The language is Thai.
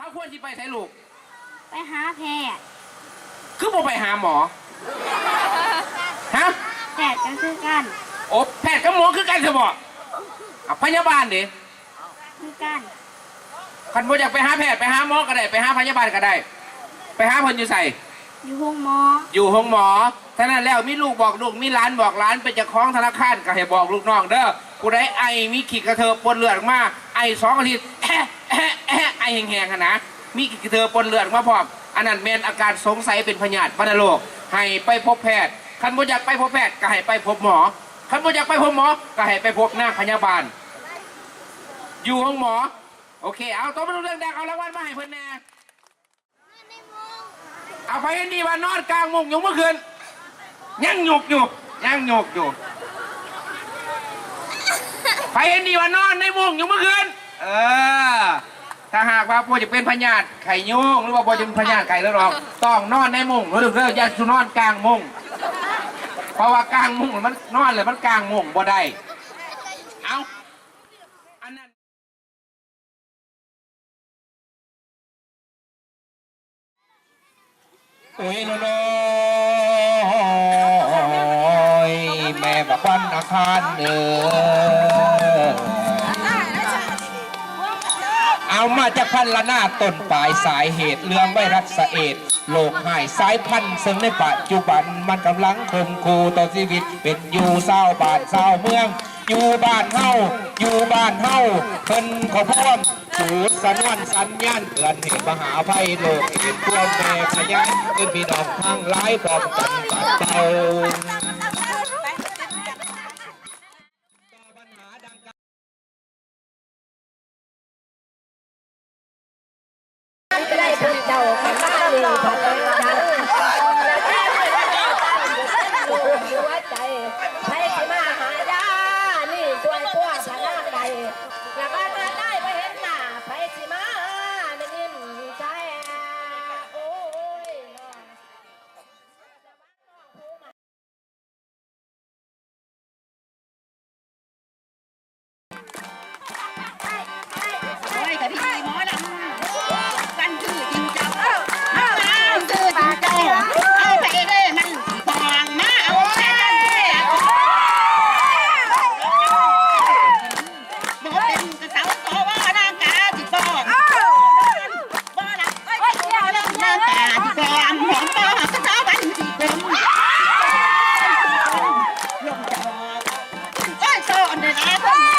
เขาควรที่ไปใช้ลูกไปหาแพทย์คือบ่ไปหาหมอฮะแพทย์ก็คือกันโอ้แพทย์กับหมอคือกันเถอะบอกพยาบาลดิคือกันคันบ่อยากไปหาแพทย์ไปหาหมอก็ได้ไปหาพยาบาลก็ได้ไปหาเพิ่นอยู่ใส่อยู่ห้องหมออยู่ห้องหมอท่านั้นแล้วมีลูกบอกลูกมีร้านบอกร้านเป็นเจ้าของธนาคารก็ให้บอกลูกน้องเด้อกูได้ไอมีขีดกระเทอปนเลือดมาไอ2 อาทิตย์ไอแห้งๆนะมีขีดกระเทอปนเลือดมาพร้อมอันนั้นแม่นอาการสงสัยเป็นพยาธิวัณโรคให้ไปพบแพทย์คันบ่อยากไปพบแพทย์ก็ให้ไปพบหมอคันบ่อยากไปพบหมอก็ให้ไปพบนางพยาบาลอยู่ห้องหมอโอเคเอาตัวมาดูเรื่องแดงเอารางวัลมาให้เพื่อนแน่เอาไปอันนี้ว่านอนกลางมุ้งอยู่เมื่อคืนยังหยกอยู่ไปอันนี้ว่านอนในมุ้งอยู่เมื่อคืนถ้าหากว่าพ่อจะเป็นพญาติไข่ยุ่งหรือว่าพ่อจะเป็นพญาติไข่แล้วหรอกต้องนอนในมุ้งหรืออย่าสุนอนกลางมุ้งเพราะว่ากลางมุ้งมันนอนเลยมันกลางมุ้งบ่ได้เอาอันนั้นโอ้ยโน้ยแม่บักวันอาคารเอามาจากพันละหน้าต้นปลายสายเหตุเรื่องไวรัสเอดส์โรคหายสายพันธุ์ซึ่งในปัจจุบันมันกำลังข่มขู่ต่อชีวิตเป็นอยู่เศร้าบ้านเศร้าเมืองอยู่บ้านเฮาเพิ่นขอพ่วงสูตรสันวันสัญญาณเตือนเหตุมหาภัยโลกเหตุท่วมแม่พยานเป็นพี่น้องทางหลายพร้อมกันปัดเป่าเจ้าข้ามาเลยพอใจกันหัวใจให้มาหายานี่ช่วยตัวพนักใดแล้วก็มาได้ไปเห็นหน้าไปสิมาไม่นิ่มใจโอ้ยกับพี่หมอลำกันชื่อจริงจังเอาชื่อจริงจังเอาไปเลยมันฟองมาเอาไปบอกเป็นกระเสาโตว่านางกาจิฟองบ่ละนางกาจิฟองหอมต่อกระเสาบันจิกลมลงจอก็โซนเลยนะ